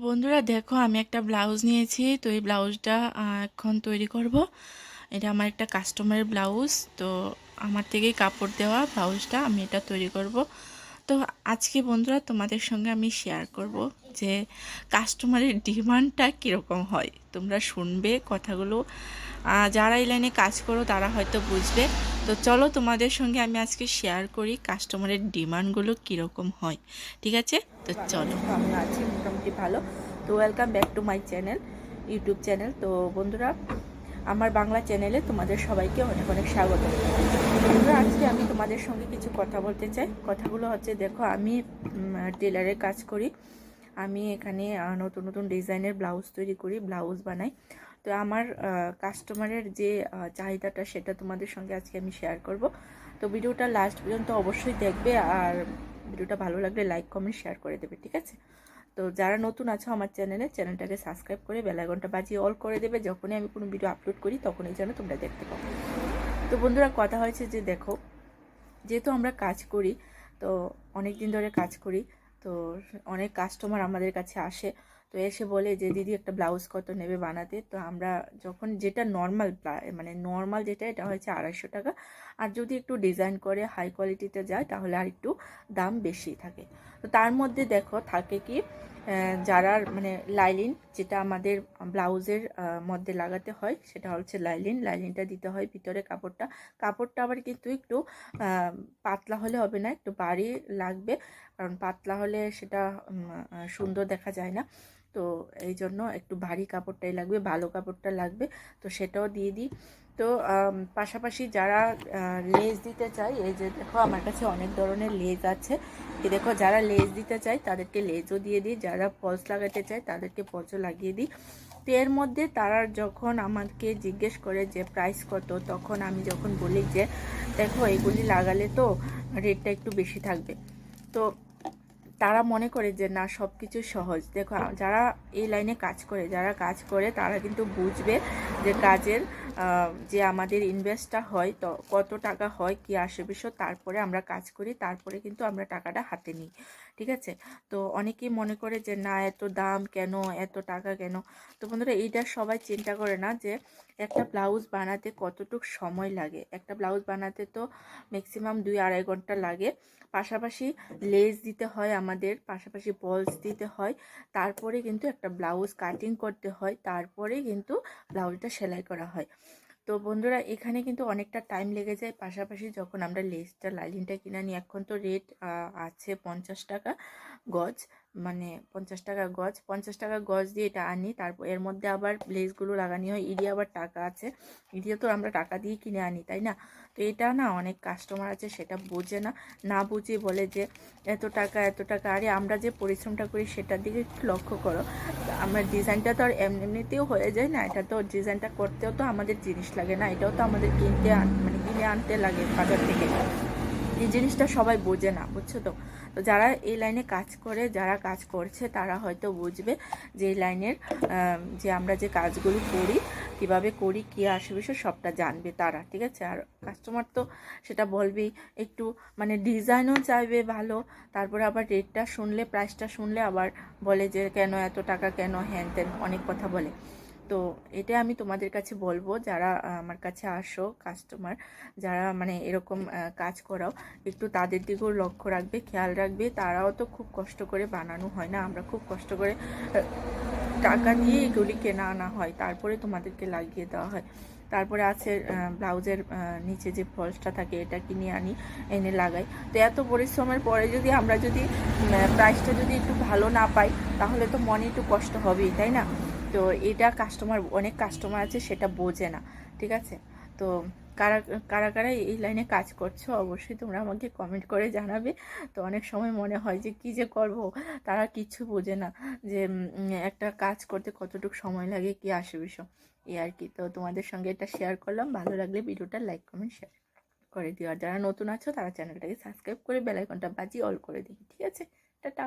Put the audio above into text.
বন্ধুরা দেখো, আমি একটা ব্লাউজ নিয়েছি। তো এই ব্লাউজটা এখন তৈরি করব। এটা আমার একটা কাস্টমারের ব্লাউজ। তো আমার থেকেই কাপড় দেওয়া ব্লাউজটা আমি এটা তৈরি করব। তো আজকে বন্ধুরা তোমাদের সঙ্গে আমি শেয়ার করব যে কাস্টমারের ডিমান্ডটা কীরকম হয়। তোমরা শুনবে কথাগুলো, যারা এই লাইনে কাজ করো তারা হয়তো বুঝবে। তো চলো তোমাদের সঙ্গে আমি আজকে শেয়ার করি কাস্টমারের ডিমান্ডগুলো কীরকম হয়। ঠিক আছে, তো চলো। আমি আছি মোটামুটি ভালো। তো welcome back to my channel, YouTube channel. তো বন্ধুরা, আমার বাংলা চ্যানেলে তোমাদের সবাইকে অনেক অনেক স্বাগত। বন্ধুরা, আজকে আমি তোমাদের সঙ্গে কিছু কথা বলতে চাই। কথাগুলো হচ্ছে, দেখো আমি টেলারের কাজ করি। আমি এখানে নতুন নতুন ডিজাইনের ব্লাউজ তৈরি করি, ব্লাউজ বানাই। তো আমার কাস্টমারের যে চাহিদাটা সেটা তোমাদের সঙ্গে আজকে আমি শেয়ার করব। তো ভিডিওটা লাস্ট পর্যন্ত অবশ্যই দেখবে, আর ভিডিওটা ভালো লাগলে লাইক কমেন্ট শেয়ার করে দেবে, ঠিক আছে? তো যারা নতুন আছো আমার চ্যানেলটাকে সাবস্ক্রাইব করে বেল আইকনটা বাজিয়ে অল করে দেবে। যখনই আমি কোনো ভিডিও আপলোড করি তখনই যেন তোমরা দেখতে পাও। তো বন্ধুরা, কথা হয়েছে যে দেখো, যেহেতু আমরা কাজ করি, তো অনেক দিন ধরে কাজ করি, তো অনেক কাস্টমার আমাদের কাছে আসে। তো এসে বলে যে দিদি একটা ব্লাউজ কত নেবে বানাতে। তো আমরা যখন যেটা নর্মাল, মানে নর্মাল যেটা, এটা হচ্ছে 250 টাকা। আর যদি একটু ডিজাইন করে হাই কোয়ালিটিতে যায় তাহলে আর একটু দাম বেশি থাকে। তো তার মধ্যে দেখো থাকে কি, যারা মানে লাইলিন, যেটা আমাদের ব্লাউজের মধ্যে লাগাতে হয় সেটা হচ্ছে লাইলিনটা দিতে হয় ভিতরে। কাপড়টা আবার কিন্তু একটু পাতলা হলে হবে না, একটু ভারী লাগবে, কারণ পাতলা হলে সেটা সুন্দর দেখা যায় না। তো এই জন্য একটু ভারী কাপড়টাই লাগবে, ভালো কাপড়টা লাগবে। তো সেটাও দিয়ে দিই। তো পাশাপাশি যারা লেস দিতে চায়, এই যে দেখো আমার কাছে অনেক ধরনের লেস আছে। এই দেখো, যারা লেস দিতে চায় তাদেরকে লেসও দিয়ে দিই, যারা ফলস লাগাতে চায় তাদেরকে ফলসও লাগিয়ে দিই। তো এর মধ্যে তারা যখন আমাকে জিজ্ঞেস করে যে প্রাইস কত, তখন আমি যখন বলি যে দেখো এগুলি লাগালে তো রেটটা একটু বেশি থাকবে, তো তারা মনে করে যে না, সব কিছু সহজ। দেখো, যারা এই লাইনে যারা কাজ করে তারা কিন্তু বুঝবে যে কাজের যে আমাদের ইনভেস্টটা হয়, তো কত টাকা হয়, কি আসে বিষয়, তারপরে আমরা কাজ করি, তারপরে কিন্তু আমরা টাকাটা হাতে নিই, ঠিক আছে? তো অনেকেই মনে করে যে না, এত দাম কেন, এত টাকা কেন। তো বন্ধুরা, এইটা সবাই চিন্তা করে না যে একটা ব্লাউজ বানাতে কতটুকু সময় লাগে। একটা ব্লাউজ বানাতে তো ম্যাক্সিমাম 2-2.5 ঘন্টা লাগে। পাশাপাশি লেস দিতে হয় আমাদের, পাশাপাশি বলস দিতে হয়, তারপরে কিন্তু একটা ব্লাউজ কাটিং করতে হয়, তারপরে কিন্তু ব্লাউজটা সেলাই করা হয়। তো বন্ধুরা, এখানে কিন্তু অনেকটা টাইম লেগে যায়। পাশাপাশি যখন আমরা লাইলিনটা কিনে নিই, এখন তো রেট আছে 50 টাকা গজ, মানে 50 টাকা গজ, 50 টাকা গজ দিয়ে এটা আনি। তারপর এর মধ্যে আবার লেসগুলো লাগানি হয়, ইডি আবার টাকা আছে, ইডিও তো আমরা টাকা দিয়ে কিনে আনি, তাই না? তো এটা না, অনেক কাস্টমার আছে সেটা বোঝে না, না বুঝে বলে যে এত টাকা এত টাকা। আরে আমরা যে পরিশ্রমটা করি সেটার দিকে একটু লক্ষ্য করো। আমরা ডিজাইনটা তো আর এমনিতেও হয়ে যায় না, এটা তো ডিজাইনটা করতেও তো আমাদের জিনিস লাগে না, এটাও তো আমাদের মানে কিনে আনতে লাগে বাজার থেকে। এই জিনিসটা সবাই বোঝে না, বুঝছো তো? তো যারা এই লাইনে কাজ করে, যারা কাজ করছে, তারা হয়তো বুঝবে যে এই লাইনের যে আমরা যে কাজগুলো করি, কিভাবে করি, কী আসে বিষয় সবটা জানবে তারা, ঠিক আছে? আর কাস্টমার তো সেটা বলবেই, একটু মানে ডিজাইনও চাইবে ভালো, তারপরে আবার রেটটা শুনলে, প্রাইসটা শুনলে আবার বলে যে কেন এত টাকা, কেন হ্যান ত্যান, অনেক কথা বলে। তো এটা আমি তোমাদের কাছে বলবো, যারা আমার কাছে আসো কাস্টমার, যারা মানে এরকম কাজ করাও, একটু তাদের দিকেও লক্ষ্য রাখবে, খেয়াল রাখবে। তারাও তো খুব কষ্ট করে বানানো হয় না, আমরা খুব কষ্ট করে টাকা দিয়ে এগুলি কেনা আনা হয়, তারপরে তোমাদেরকে লাগিয়ে দেওয়া হয়। তারপরে আছে ব্লাউজের নিচে যে ফলসটা থাকে, এটা কিনে আনি, এনে লাগাই। তো এত পরিশ্রমের পরে যদি আমরা যদি প্রাইসটা যদি একটু ভালো না পাই, তাহলে তো মনে একটু কষ্ট হবেই, তাই না? তো এটা অনেক কাস্টমার আছে সেটা বোঝে না, ঠিক আছে? তো কারা কারা কারা এই লাইনে কাজ করছো অবশ্যই তোমরা আমাকে কমেন্ট করে জানাবে। তো অনেক সময় মনে হয় যে কী যে করব, তারা কিচ্ছু বোঝে না যে একটা কাজ করতে কতটুকু সময় লাগে, কি আসে বিষয়, এই আর কি। তো তোমাদের সঙ্গে এটা শেয়ার করলাম, ভালো লাগলে ভিডিওটা লাইক কমেন্ট শেয়ার করে দিও। আর যারা নতুন আছো তারা চ্যানেলটাকে সাবস্ক্রাইব করে বেল আইকনটা বাজিয়ে অল করে দিও, ঠিক আছে? টাটা।